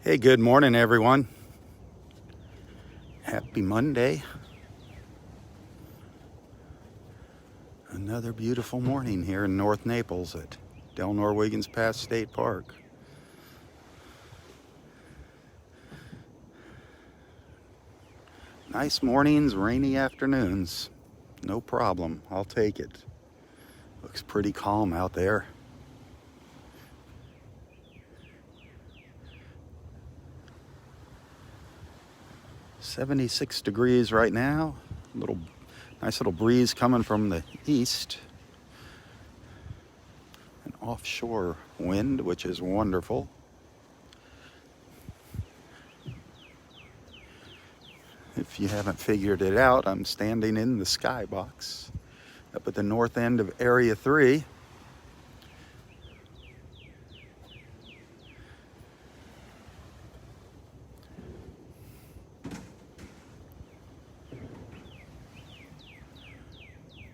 Hey, good morning, everyone. Happy Monday. Another beautiful morning here in North Naples at Delnor-Wiggins Pass State Park. Nice mornings, rainy afternoons. No problem. I'll take it. Looks pretty calm out there. "76 degrees right now. Nice little breeze coming from the east. An offshore wind, which is wonderful. If you haven't figured it out, I'm standing in the skybox up at the north end of Area 3.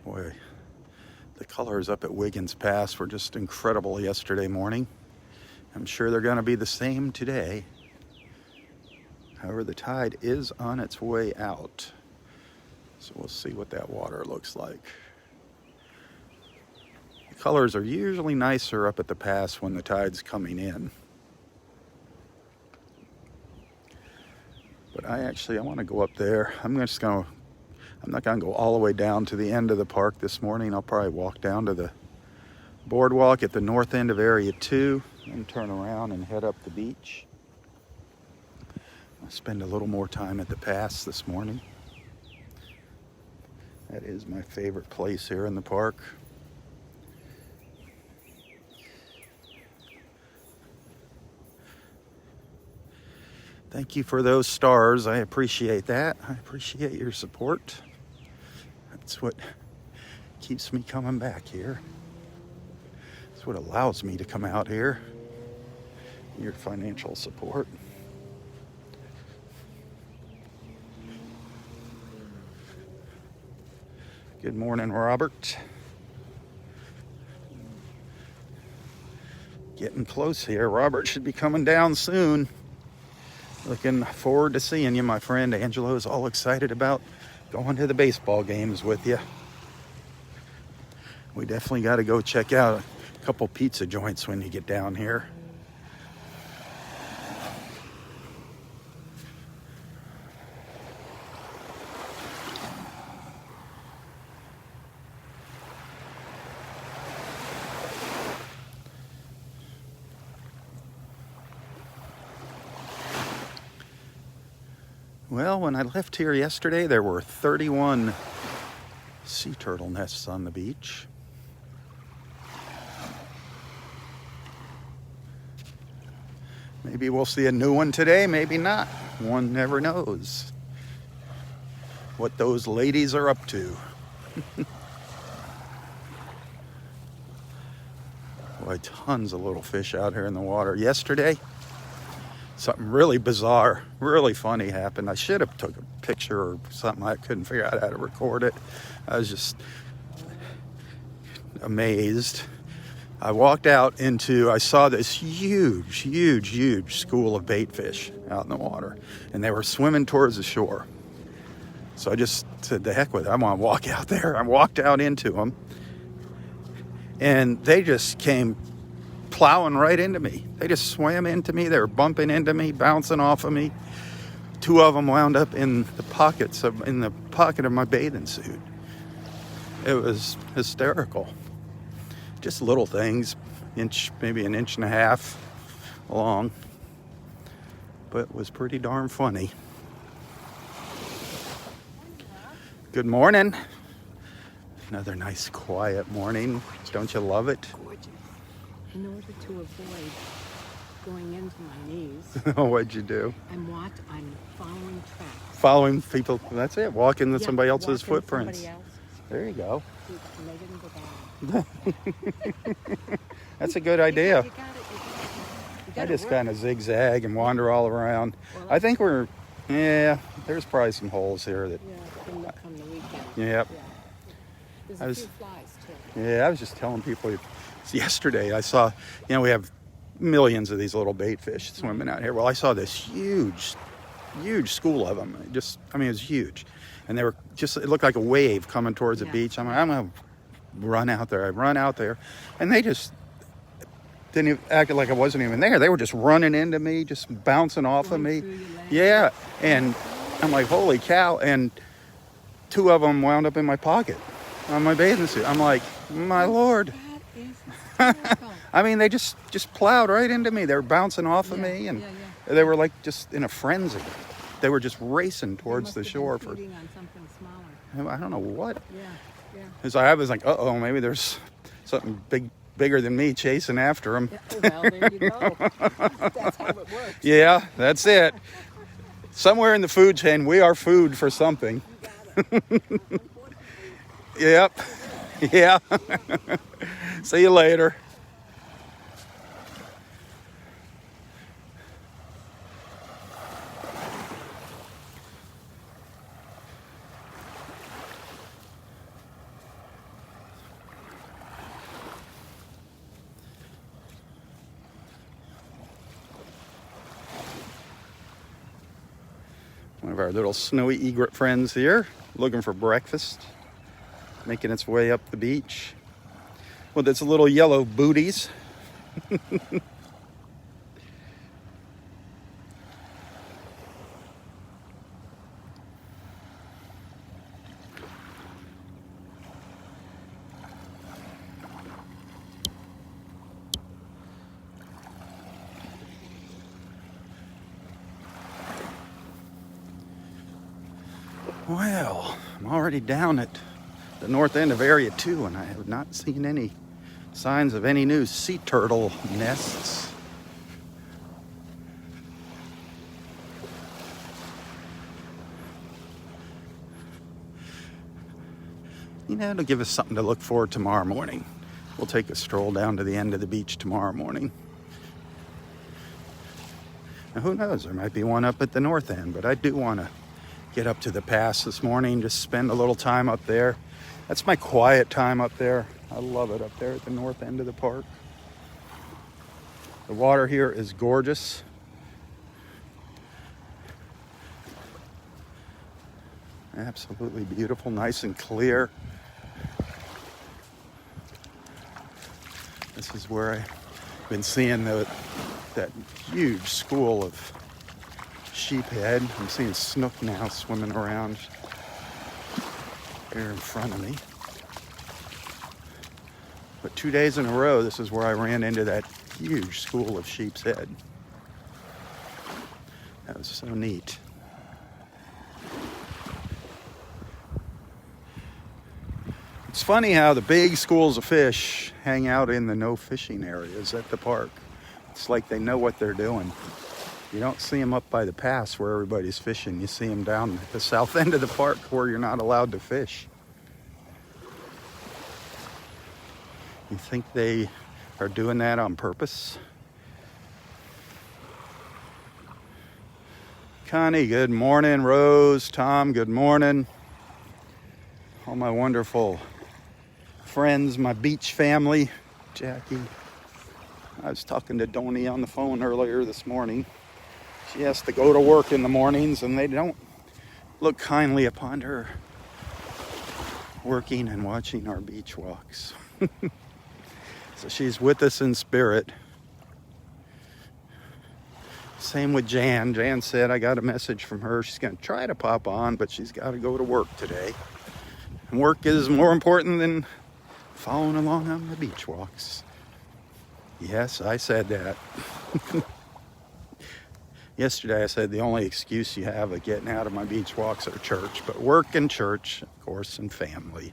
Boy, the colors up at Wiggins Pass were just incredible yesterday morning. I'm sure they're going to be the same today. However, the tide is on its way out. So we'll see what that water looks like. The colors are usually nicer up at the pass when the tide's coming in. But I want to go up there. I'm not going to go all the way down to the end of the park this morning. I'll probably walk down to the boardwalk at the north end of Area 2 and turn around and head up the beach. I'll spend a little more time at the pass this morning. That is my favorite place here in the park. Thank you for those stars. I appreciate that. I appreciate your support. That's what keeps me coming back here. It's what allows me to come out here. Your financial support. Good morning, Robert. Getting close here. Robert should be coming down soon. Looking forward to seeing you, my friend. Angelo is all excited about going to the baseball games with you. We definitely got to go check out a couple pizza joints when you get down here. Well, when I left here yesterday, there were 31 sea turtle nests on the beach. Maybe we'll see a new one today, maybe not. One never knows what those ladies are up to. Boy, tons of little fish out here in the water. Yesterday, something really bizarre, really funny happened. I should have took a picture or something. I couldn't figure out how to record it. I was just amazed. I walked out I saw this huge school of bait fish out in the water, and they were swimming towards the shore. So I just said, the heck with it. I want to walk out there. I walked out into them, and they just came plowing right into me. They just swam into me. They were bumping into me, bouncing off of me. Two of them wound up in the pocket of my bathing suit. It was hysterical. Just little things, maybe an inch and a half long, but it was pretty darn funny. Good morning. Another nice quiet morning. Don't you love it? Gorgeous. In order to avoid going into my knees. What'd you do? I'm following tracks. Following people. That's it. Walking with somebody else's footprints. Somebody else. There you go. And they didn't go down. That's a good idea. You I gotta just work. kind of zigzag and wander all around. Well, I think there's probably some holes here that. From the weekend. Yep. Yeah. There's a few flies too. Yeah, I was just telling people yesterday. I saw, we have millions of these little bait fish swimming out here. Well, I saw this huge school of them. It was huge. And they were just, it looked like a wave coming towards the beach. I'm like, I'm going to run out there. I run out there. And they just didn't even act like I wasn't even there. They were just running into me, just bouncing off of me. Yeah. And I'm like, holy cow. And 2 of them wound up in my pocket on my bathing suit. I'm like, my Lord. That is hysterical. I mean, they just plowed right into me. They were bouncing off of me, and they were like just in a frenzy. They were just racing towards the shore for. Feeding on something smaller. I don't know what. Yeah. Because I was like, uh-oh, maybe there's something bigger than me chasing after them. Well, there you go. That's how it works. Yeah, that's it. Somewhere in the food chain, we are food for something. You got it. Yep. Yeah. See you later. One of our little snowy egret friends here, looking for breakfast, making its way up the beach with its little yellow booties. Well, I'm already down at the north end of Area 2, and I have not seen any signs of any new sea turtle nests. It'll give us something to look for tomorrow morning. We'll take a stroll down to the end of the beach tomorrow morning. Now, who knows? There might be one up at the north end, but I do want to get up to the pass this morning, just spend a little time up there. That's my quiet time up there. I love it up there at the north end of the park. The water here is gorgeous. Absolutely beautiful, nice and clear. This is where I've been seeing that huge school of sheephead. I'm seeing snook now swimming around here in front of me. But 2 days in a row, this is where I ran into that huge school of sheep's head. That was so neat. It's funny how the big schools of fish hang out in the no fishing areas at the park. It's like they know what they're doing. You don't see them up by the pass where everybody's fishing. You see them down at the south end of the park where you're not allowed to fish. You think they are doing that on purpose? Connie, good morning. Rose, Tom, good morning. All my wonderful friends, my beach family. Jackie. I was talking to Donnie on the phone earlier this morning. She has to go to work in the mornings, and they don't look kindly upon her working and watching our beach walks. So she's with us in spirit. Same with Jan. Jan said I got a message from her. She's going to try to pop on, but she's got to go to work today. And work is more important than following along on the beach walks. Yes, I said that. Yesterday I said the only excuse you have of getting out of my beach walks are church, but work and church, of course, and family.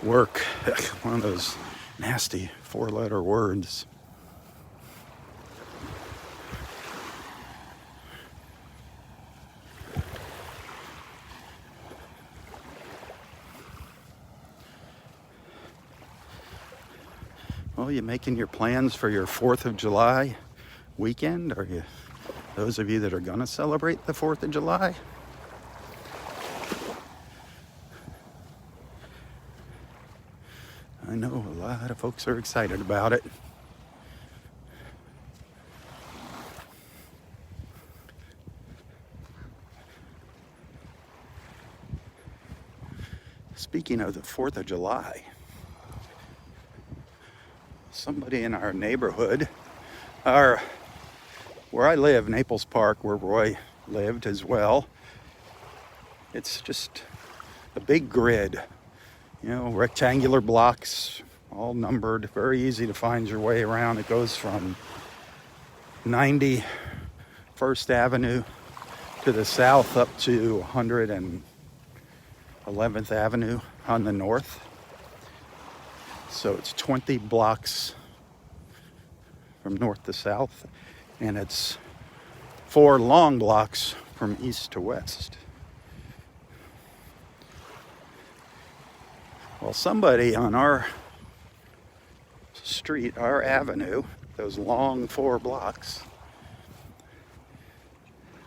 Work, one of those nasty 4-letter words. Well, you making your plans for your 4th of July weekend? Are you, those of you that are going to celebrate the 4th of July? I know a lot of folks are excited about it. Speaking of the 4th of July, somebody in our neighborhood, where I live, Naples Park, where Roy lived as well, it's just a big grid, rectangular blocks, all numbered, very easy to find your way around. It goes from 91st Avenue to the south up to 111th Avenue on the north. So it's 20 blocks from north to south, and it's 4 long blocks from east to west. Well, somebody on our street, our avenue, those long 4 blocks,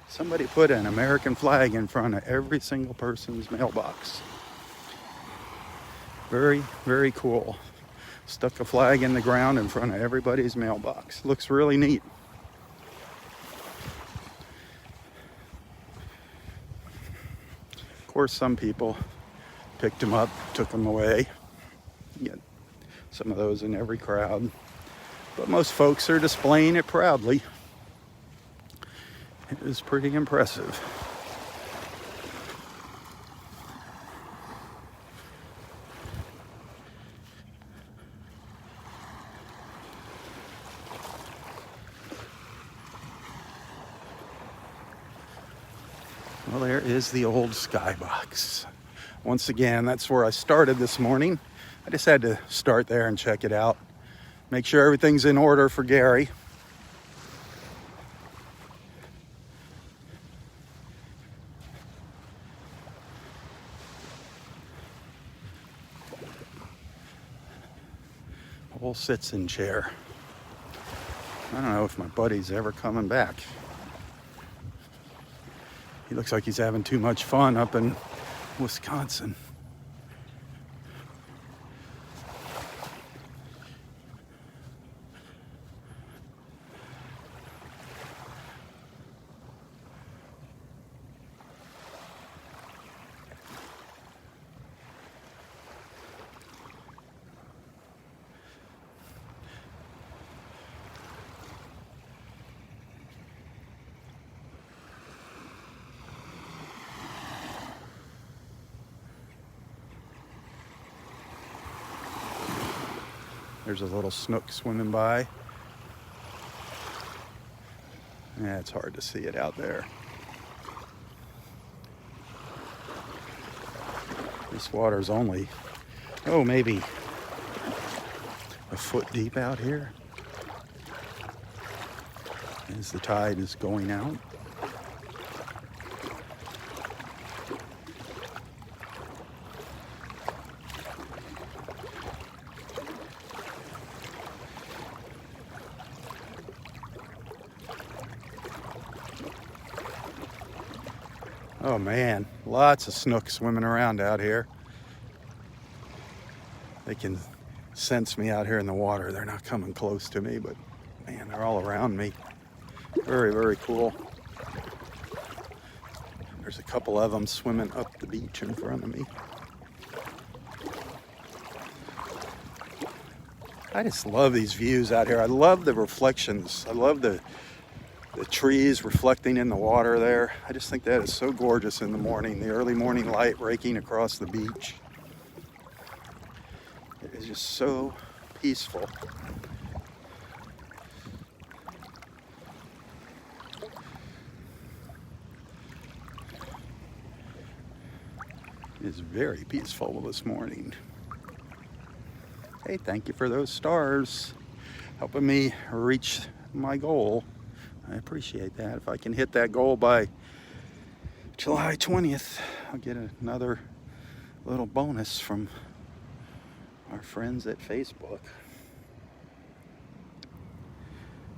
somebody put an American flag in front of every single person's mailbox. Very, very cool. Stuck a flag in the ground in front of everybody's mailbox. Looks really neat. Of course, some people picked them up, took them away. You get some of those in every crowd. But most folks are displaying it proudly. It is pretty impressive. Well, there is the old skybox. Once again, that's where I started this morning. I just had to start there and check it out. Make sure everything's in order for Gary. Whole sits-in chair. I don't know if my buddy's ever coming back. He looks like he's having too much fun up in Wisconsin. There's a little snook swimming by. Yeah, it's hard to see it out there. This water's only, maybe a foot deep out here as the tide is going out. Oh man, lots of snook swimming around out here. They can sense me out here in the water. They're not coming close to me, but man, they're all around me. Very, very cool. There's a couple of them swimming up the beach in front of me. I just love these views out here. I love the reflections. I love the trees reflecting in the water there. I just think that is so gorgeous in the morning. The early morning light raking across the beach. It is just so peaceful. It is very peaceful this morning. Hey, thank you for those stars, helping me reach my goal. I appreciate that. If I can hit that goal by July 20th, I'll get another little bonus from our friends at Facebook.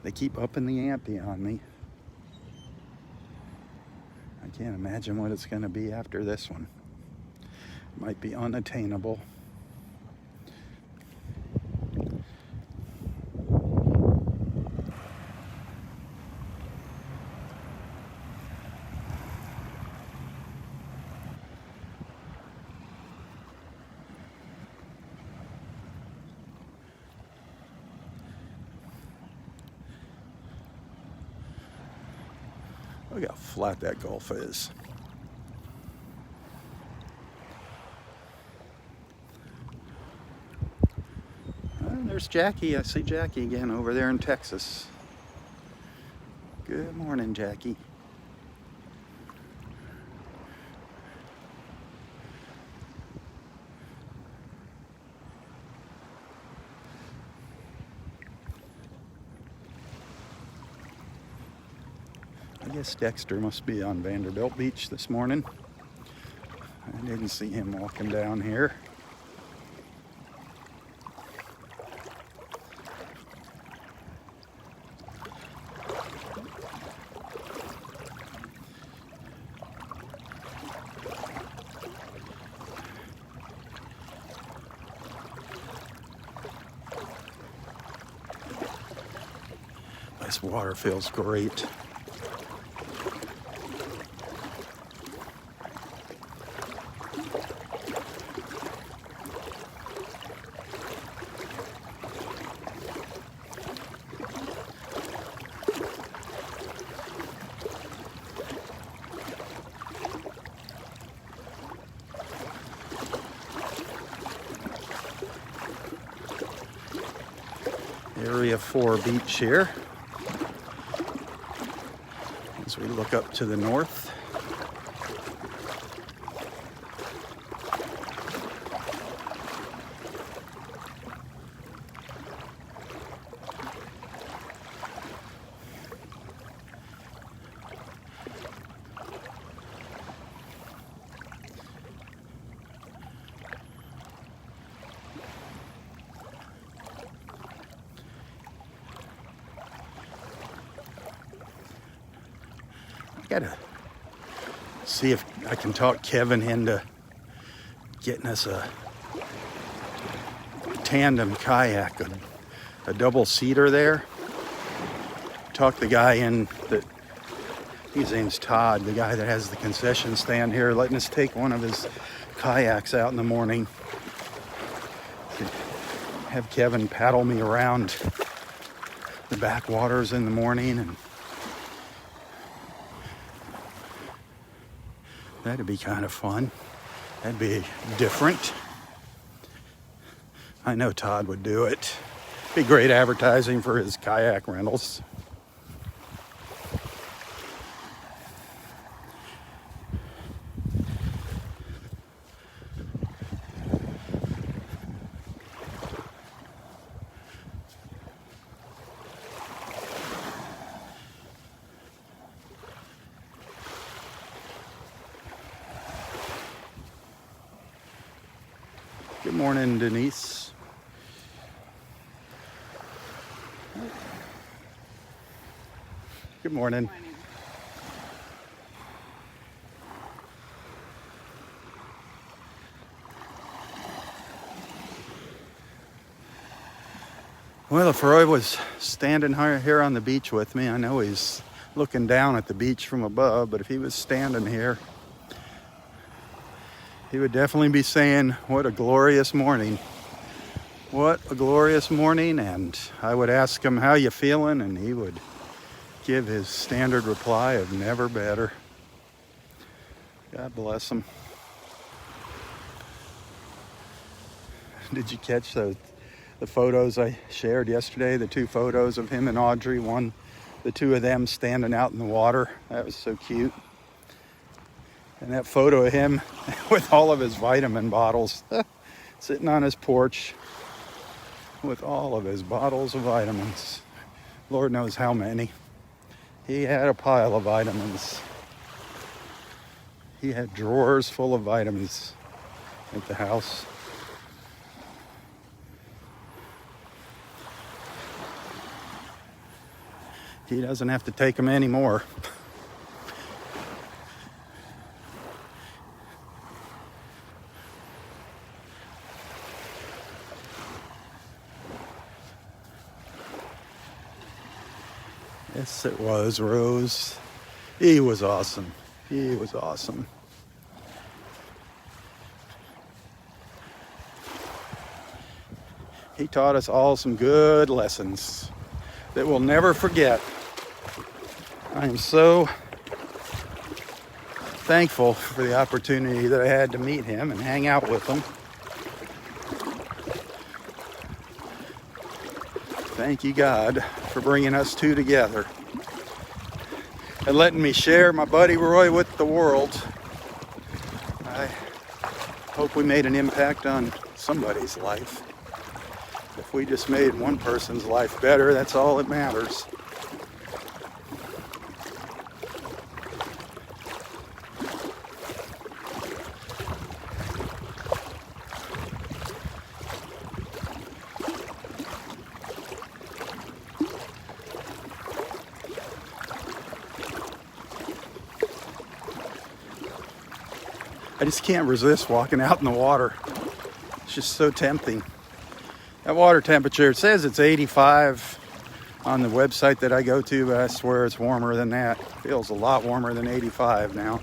They keep upping the ante on me. I can't imagine what it's going to be after this one. It might be unattainable. Look how flat that Gulf is. There's Jackie. I see Jackie again over there in Texas. Good morning, Jackie. I guess Dexter must be on Vanderbilt Beach this morning. I didn't see him walking down here. This water feels great. Area 4 beach here. As we look up to the north. Gotta see if I can talk Kevin into getting us a tandem kayak, a double seater there. Talk the guy in that, his name's Todd, the guy that has the concession stand here, letting us take one of his kayaks out in the morning. Have Kevin paddle me around the backwaters in the morning, and that'd be kind of fun. That'd be different. I know Todd would do it. Be great advertising for his kayak rentals. Good morning, Denise. Good morning. Well, if Roy was standing here on the beach with me, I know he's looking down at the beach from above, but if he was standing here, he would definitely be saying, what a glorious morning. What a glorious morning. And I would ask him, how you feeling? And he would give his standard reply of never better. God bless him. Did you catch the photos I shared yesterday? The two photos of him and Audrey. One, the two of them standing out in the water. That was so cute. And that photo of him with all of his vitamin bottles sitting on his porch with all of his bottles of vitamins. Lord knows how many. He had a pile of vitamins. He had drawers full of vitamins at the house. He doesn't have to take them anymore. Yes, it was, Rose. He was awesome. He was awesome. He taught us all some good lessons that we'll never forget. I am so thankful for the opportunity that I had to meet him and hang out with him. Thank you, God, for bringing us two together and letting me share my buddy Roy with the world. I hope we made an impact on somebody's life. If we just made one person's life better, that's all that matters. I just can't resist walking out in the water. It's just so tempting. That water temperature, it says it's 85 on the website that I go to, but I swear it's warmer than that. It feels a lot warmer than 85 now.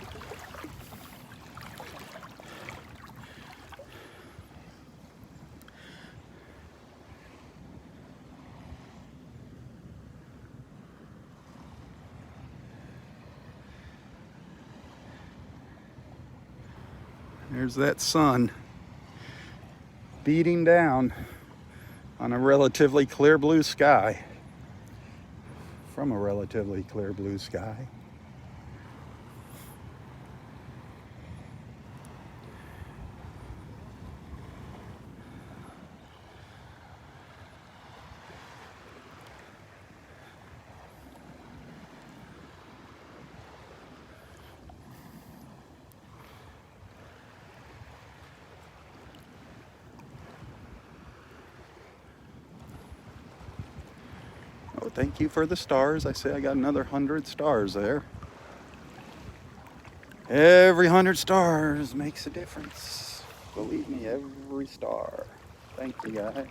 There's that sun beating down on a relatively clear blue sky, from a relatively clear blue sky. Oh, thank you for the stars. I say I got another 100 stars there. Every 100 stars makes a difference. Believe me, every star. Thank you, guys.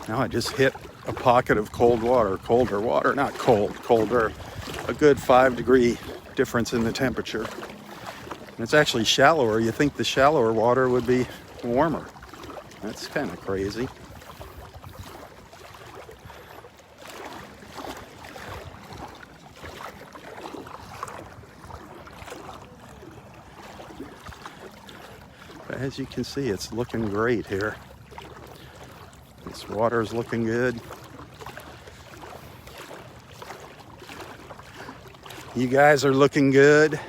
Now I just hit a pocket of cold water, colder water, not cold, colder. A good 5-degree difference in the temperature. And it's actually shallower. You think the shallower water would be warmer. That's kind of crazy. But as you can see, it's looking great here. This water is looking good. You guys are looking good.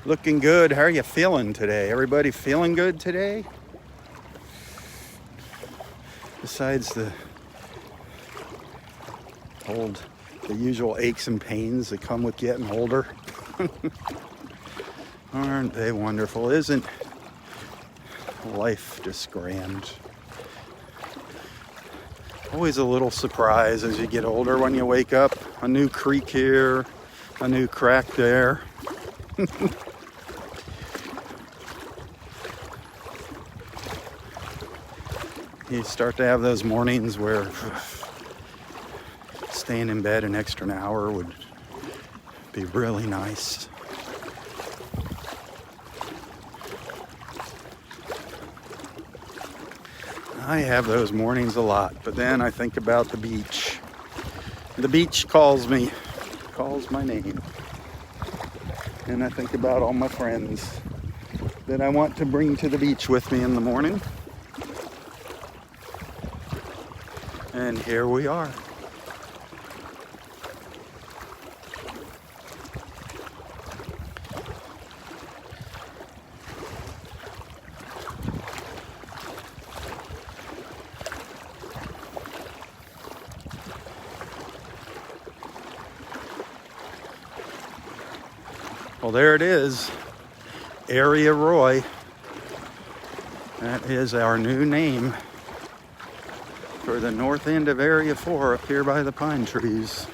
Looking good. How are you feeling today? Everybody feeling good today? Besides the usual aches and pains that come with getting older. Aren't they wonderful? Isn't life just grand? Always a little surprise as you get older when you wake up. A new creek here, a new crack there. You start to have those mornings where staying in bed an extra hour would be really nice. I have those mornings a lot, but then I think about the beach. The beach calls me, calls my name. And I think about all my friends that I want to bring to the beach with me in the morning. And here we are. Well, there it is. Area Roy. That is our new name for the north end of Area 4 up here by the pine trees.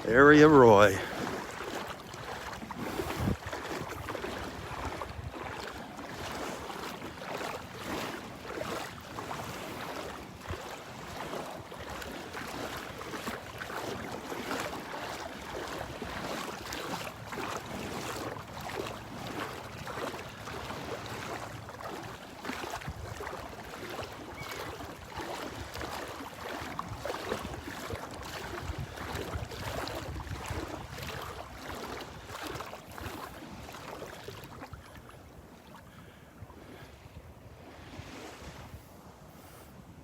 Area Roy.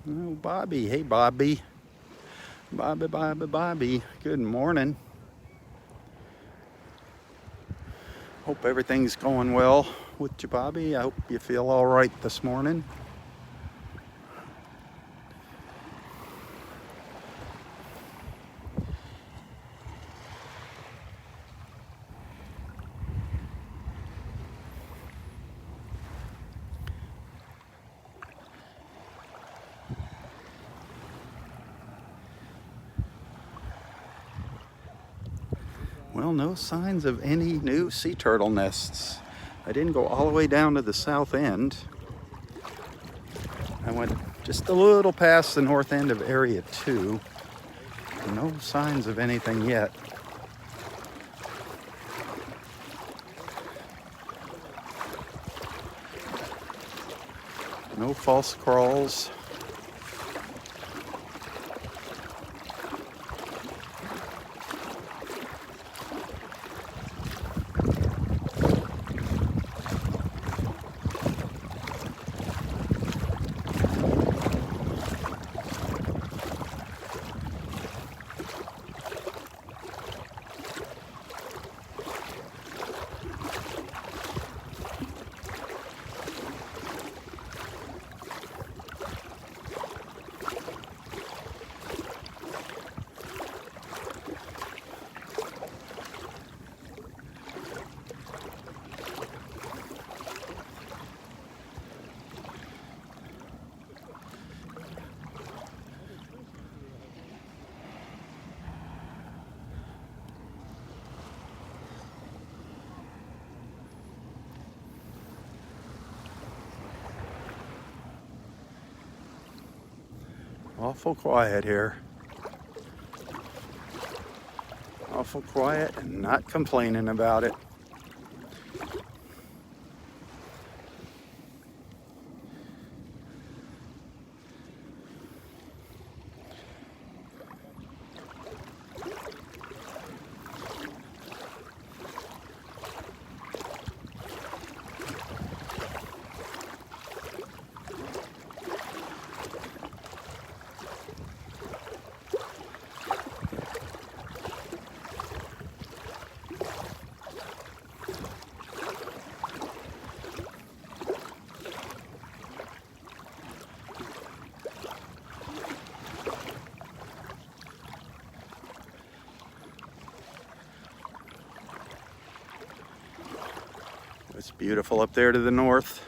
Oh, Bobby. Hey, Bobby. Bobby. Good morning. Hope everything's going well with you, Bobby. I hope you feel all right this morning. Well, no signs of any new sea turtle nests. I didn't go all the way down to the south end. I went just a little past the north end of Area 2. No signs of anything yet. No false crawls. Awful quiet here. Awful quiet and not complaining about it. It's beautiful up there to the north.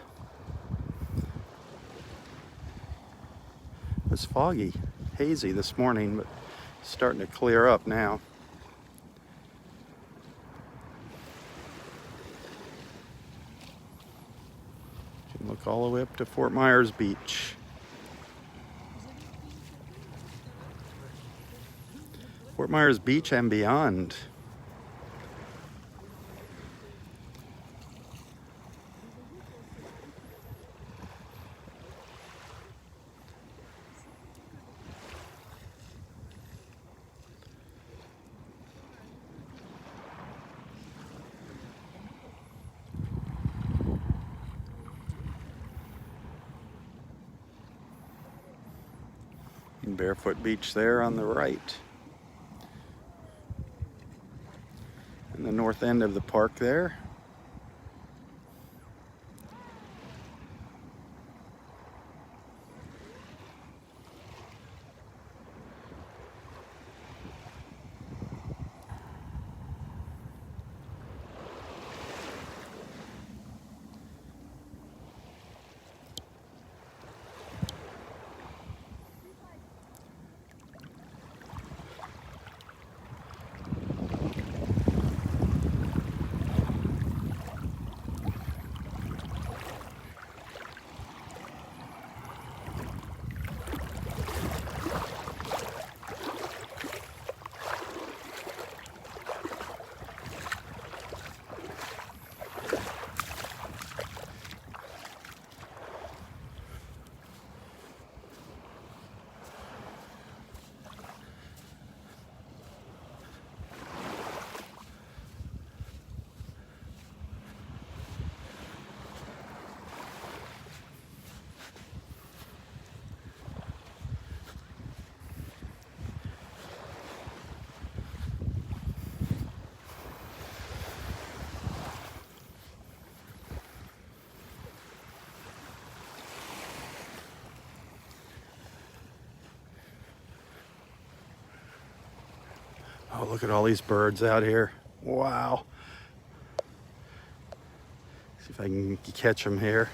It was foggy, hazy this morning, but it's starting to clear up now. You can look all the way up to Fort Myers Beach. Fort Myers Beach and beyond. Barefoot Beach there on the right. And the north end of the park there. Oh, look at all these birds out here. Wow. See if I can catch them here.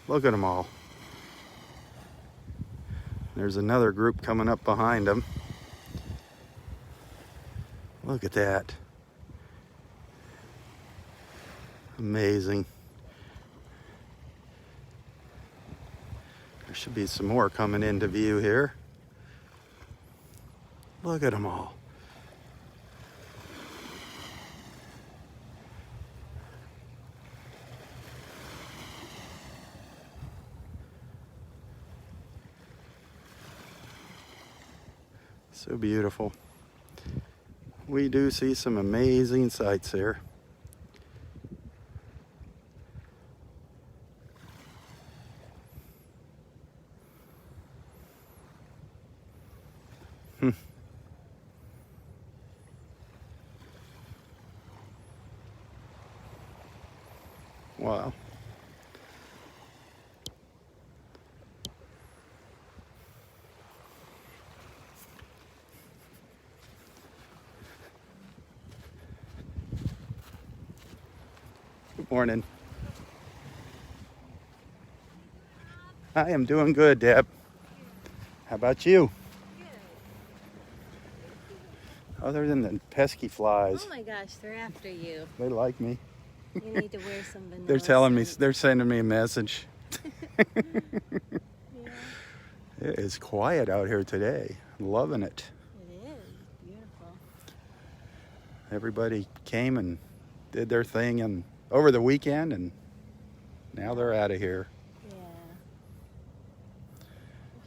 Look at them all. There's another group coming up behind them. Look at that. Amazing. There should be some more coming into view here. Look at them all. So beautiful. We do see some amazing sights here. Wow. Good morning. I am doing good, Deb. How about you? Other than the pesky flies. Oh my gosh, they're after you. They like me. You need to wear some vanilla. They're telling me, scent. they're sending me a message. Yeah, It is quiet out here today. Loving it. it is beautiful. Everybody came and did their thing and over the weekend, and now they're out of here. Yeah.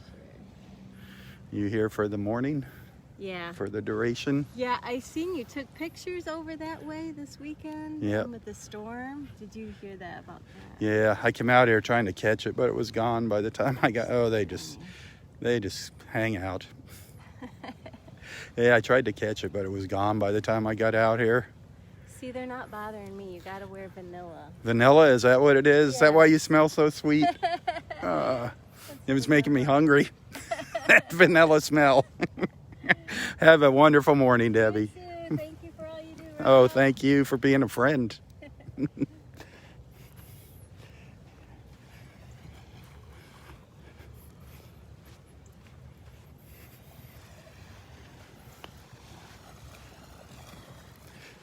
For sure. You here for the morning? Yeah. For the duration? Yeah, I seen you took pictures over that way this weekend. Yep. With the storm. Did you hear that about that? Yeah, I came out here trying to catch it, but it was gone by the time I got. Oh, they just hang out. Yeah, I tried to catch it, but it was gone by the time I got out here. See, they're not bothering me. You gotta wear vanilla. Vanilla, is that what it is? Is that Yeah. why you smell so sweet? It was making me hungry. That vanilla smell. Have a wonderful morning, Debbie. You too. Thank you for all you do. Oh, Rob. thank you for being a friend.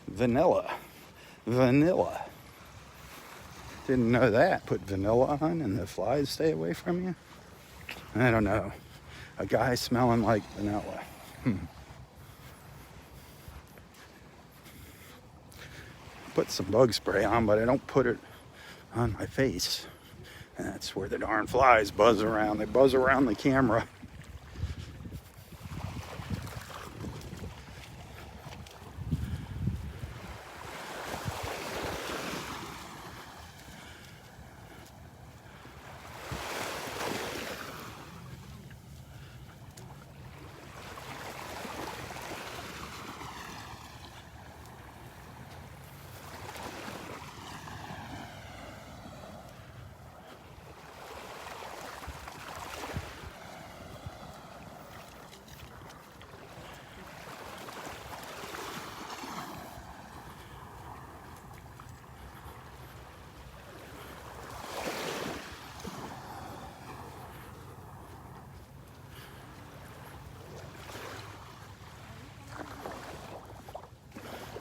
Vanilla. Vanilla. Didn't know that. Put vanilla on and the flies stay away from you? I don't know. A guy smelling like vanilla. Put some bug spray on, but I don't put it on my face. That's where the darn flies buzz around. They buzz around the camera.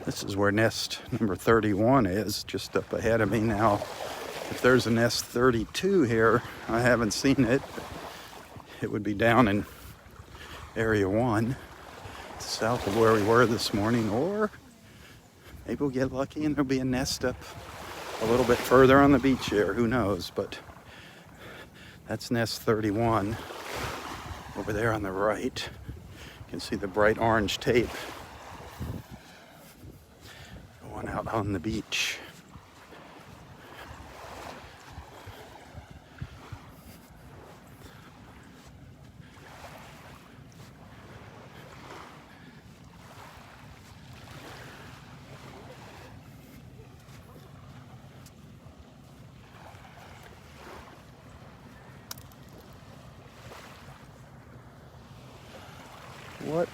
This is where nest number 31 is, just up ahead of me now. If there's a nest 32 here, I haven't seen it. It would be down in area 1, south of where we were this morning, or maybe we'll get lucky and there'll be a nest up a little bit further on the beach here, who knows, but that's nest 31 over there on the right. You can see the bright orange tape going out on the beach.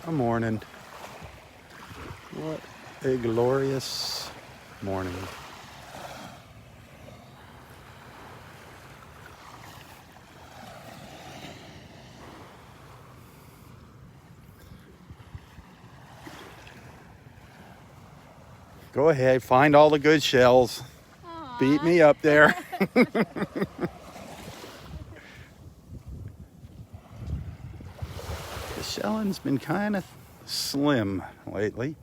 What a morning. What a glorious morning. Go ahead, find all the good shells. Aw. Beat me up there. The shelling's been kind of slim lately.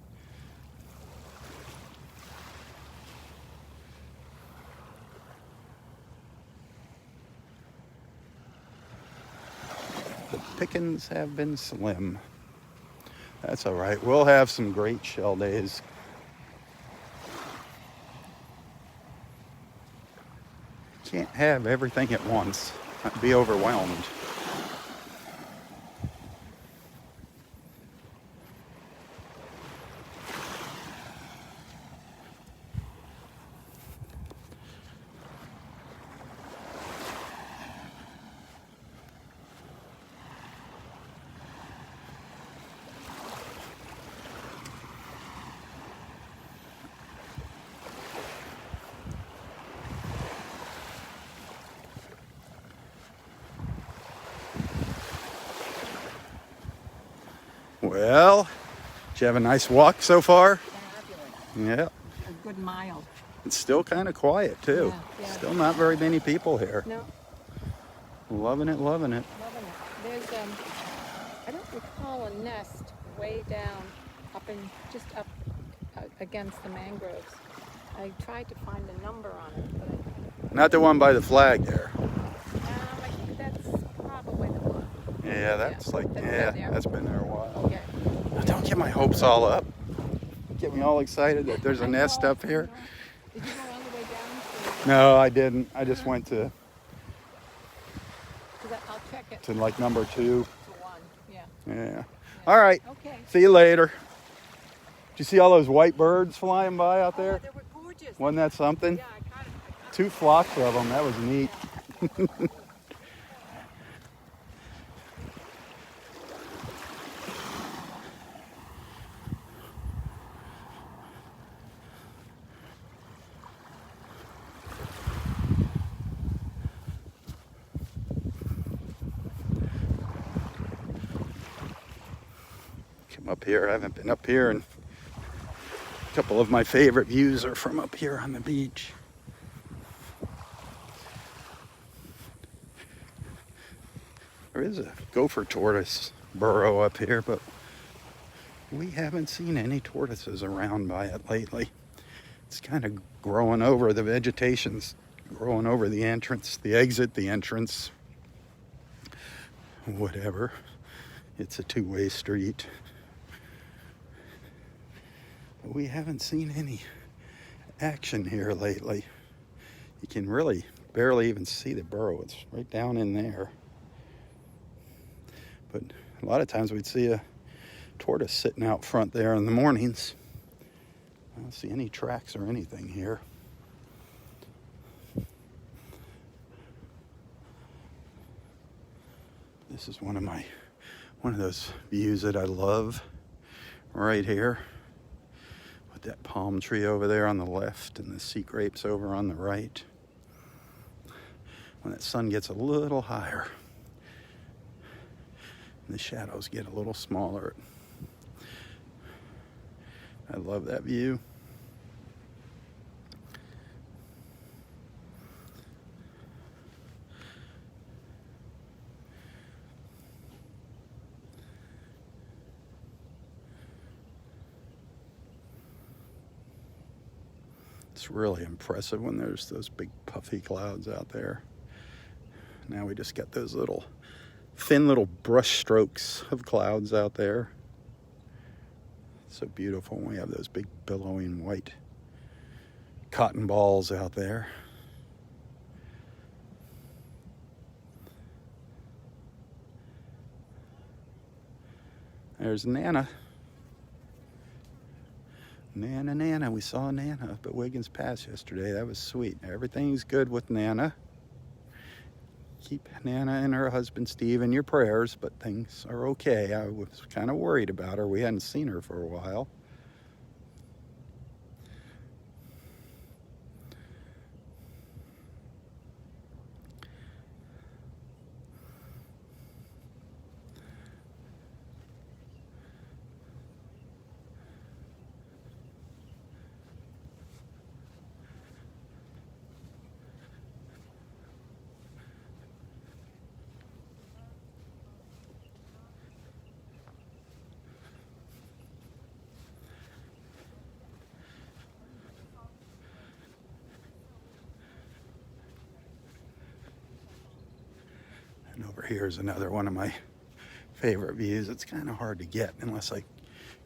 The pickings have been slim. That's all right. We'll have some great shell days. Can't have everything at once. I'd be overwhelmed. Well, did you have a nice walk so far? Fabulous. Yeah. A good mile. It's still kind of quiet too. Yeah. Still not very many people here. No, Loving it, loving it. loving it. There's I don't recall a nest way down, just up against the mangroves. I tried to find a number on it, but Not the one by the flag there. I think that's probably the one. Yeah, that's that's been there a while. Okay. Now, don't get my hopes all up. Get me all excited that there's a nest up here. Did you go all the way down No, I didn't. I just went to I'll check it like number 2. to 1. Yeah. Yeah. All right. Okay. See you later. Did you see all those white birds flying by out Oh, there? they were gorgeous. Wasn't that something? Yeah, I got it. 2 flocks of them. That was neat. Come up here. I haven't been up here, and a couple of my favorite views are from up here on the beach. There is a gopher tortoise burrow up here, but we haven't seen any tortoises around by it lately. It's kind of growing over, the vegetation's growing over the entrance, the exit, the entrance, whatever. It's a two-way street. But we haven't seen any action here lately. You can really barely even see the burrow. It's right down in there. But a lot of times we'd see a tortoise sitting out front there in the mornings. I don't see any tracks or anything here. This is one of those views that I love right here, with that palm tree over there on the left and the sea grapes over on the right. When that sun gets a little higher, the shadows get a little smaller. I love that view. It's really impressive when there's those big puffy clouds out there. Now we just got those thin little brush strokes of clouds out there. It's so beautiful when we have those big billowing white cotton balls out there. There's Nana. Nana. We saw Nana up at Wiggins Pass yesterday. That was sweet. Everything's good with Nana. keep Nana and her husband Steve in your prayers, but things are okay. I was kind of worried about her. We hadn't seen her for a while. And over here is another one of my favorite views. It's kind of hard to get unless I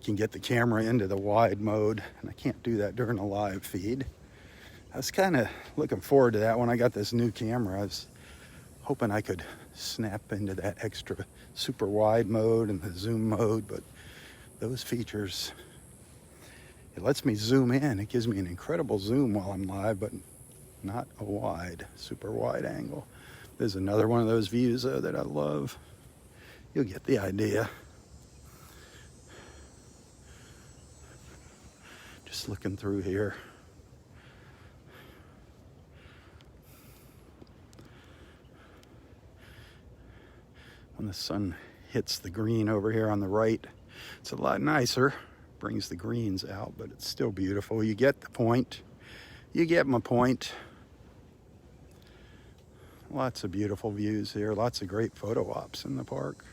can get the camera into the wide mode, and I can't do that during a live feed. I was kind of looking forward to that when I got this new camera. I was hoping I could snap into that extra super wide mode and the zoom mode, but those features, it lets me zoom in. It gives me an incredible zoom while I'm live, but not a wide, super wide angle. There's another one of those views though that I love. You'll get the idea. Just looking through here. When the sun hits the green over here on the right, it's a lot nicer. Brings the greens out, but it's still beautiful. You get the point. You get my point. Lots of beautiful views here. Lots of great photo ops in the park.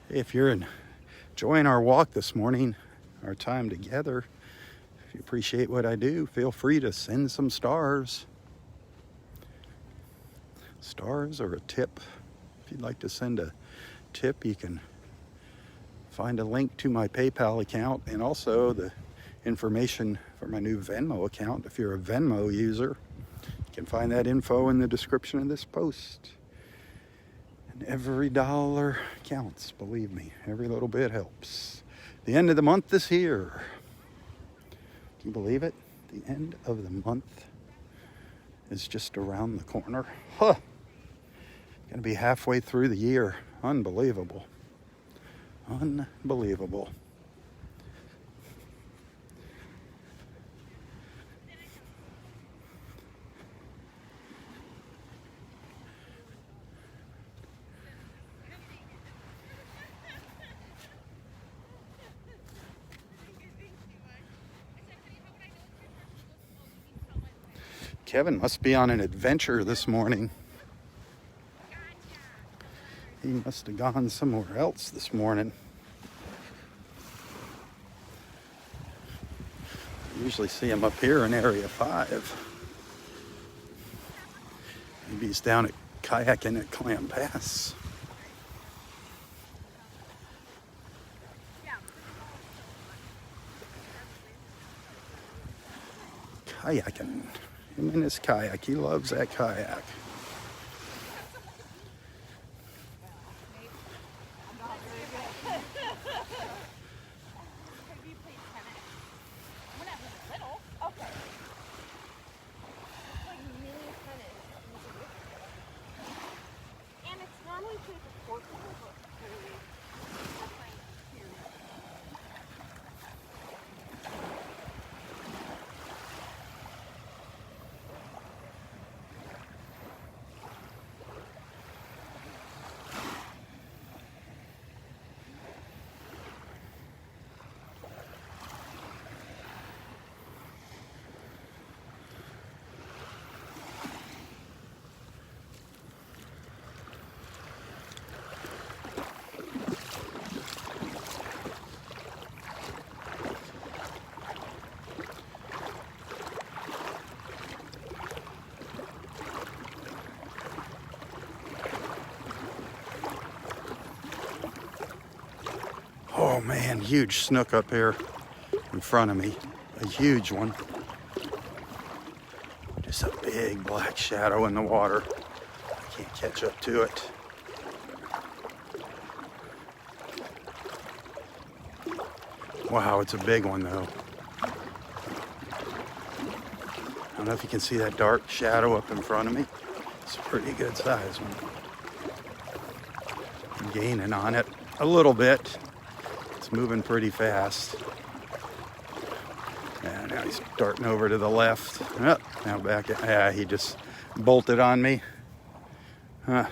If you're enjoying our walk this morning, our time together, if you appreciate what I do, feel free to send some stars. Stars or a tip. If you'd like to send a tip, you can find a link to my PayPal account and also the information for my new Venmo account. If you're a Venmo user, you can find that info in the description of this post. And every dollar counts, believe me. Every little bit helps. The end of the month is here. Can you believe it? The end of the month is just around the corner. Huh! Gonna be halfway through the year. Unbelievable. Unbelievable. Kevin must be on an adventure this morning. He must have gone somewhere else this morning. I usually see him up here in Area 5. Maybe he's down at kayaking at Clam Pass. Kayaking. Him and his kayak. He loves that kayak. Oh man, huge snook up here in front of me. A huge one. Just a big black shadow in the water. I can't catch up to it. Wow, it's a big one though. I don't know if you can see that dark shadow up in front of me. It's a pretty good size one. I'm gaining on it a little bit. It's moving pretty fast. And now he's darting over to the left. Oh, now back. Yeah, he just bolted on me. Huh.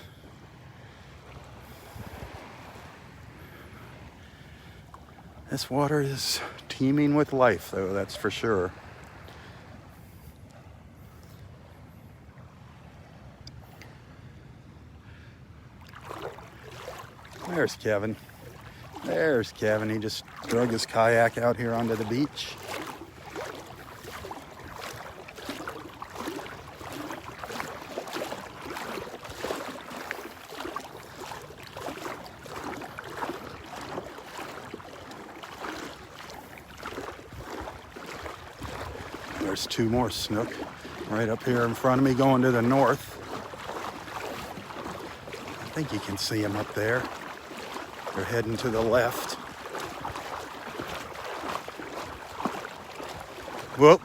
This water is teeming with life, though, that's for sure. There's Kevin. There's Kevin. He just drug his kayak out here onto the beach. There's two more snook right up here in front of me going to the north. I think you can see them up there. They're heading to the left. Whoop.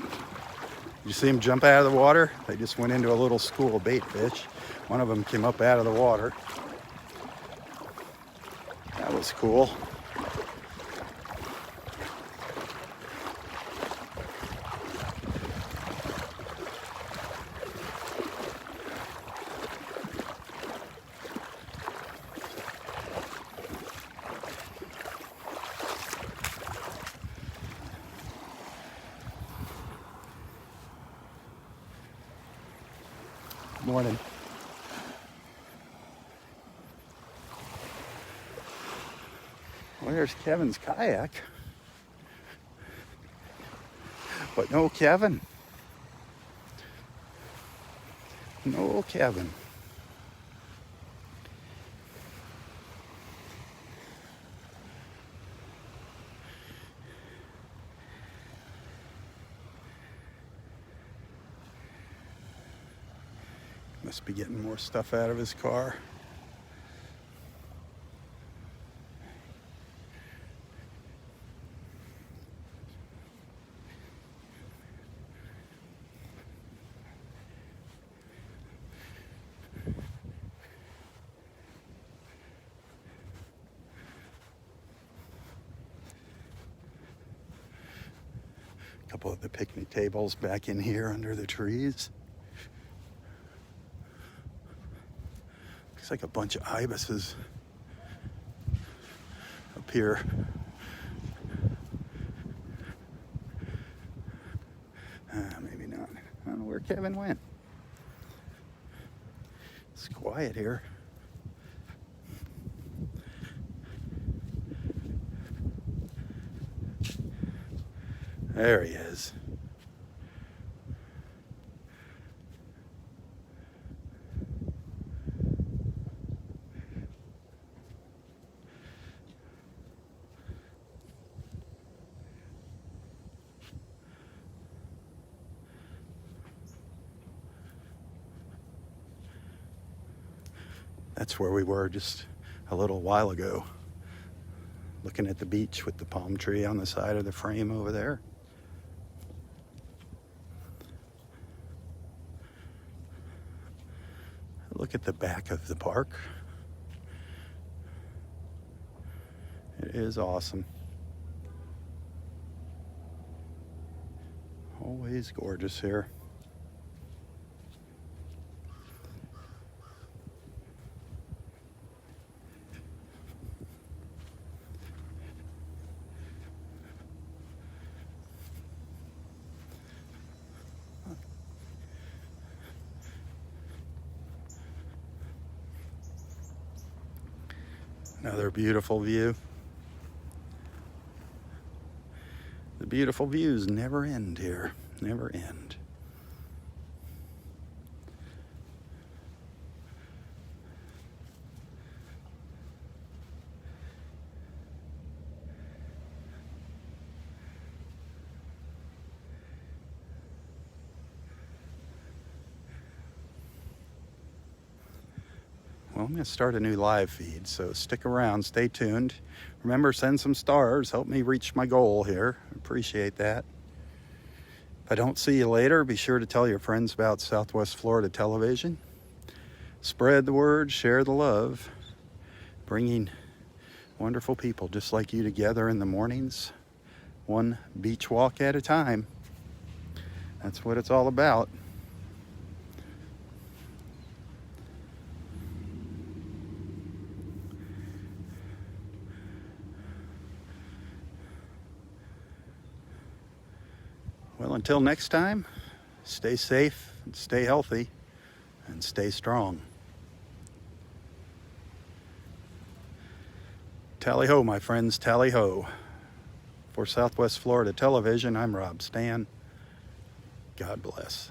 You see them jump out of the water? They just went into a little school of bait fish. One of them came up out of the water. That was cool. Morning. Well, there's Kevin's kayak. But no Kevin. No Kevin. Must be getting more stuff out of his car. A couple of the picnic tables back in here under the trees. Looks like a bunch of ibises up here. Maybe not. I don't know where Kevin went. It's quiet here. There he is. That's where we were just a little while ago, looking at the beach with the palm tree on the side of the frame over there. Look at the back of the park. It is awesome. Always gorgeous here. Another beautiful view. The beautiful views never end here, never end. well, I'm going to start a new live feed, so stick around, stay tuned. Remember, send some stars, help me reach my goal here. Appreciate that. If I don't see you later, be sure to tell your friends about Southwest Florida Television. Spread the word, share the love, bringing wonderful people just like you together in the mornings, one beach walk at a time. That's what it's all about. Well, until next time, stay safe, and stay healthy, and stay strong. Tally ho, my friends, tally ho. For Southwest Florida Television, I'm Robb Stan. God bless.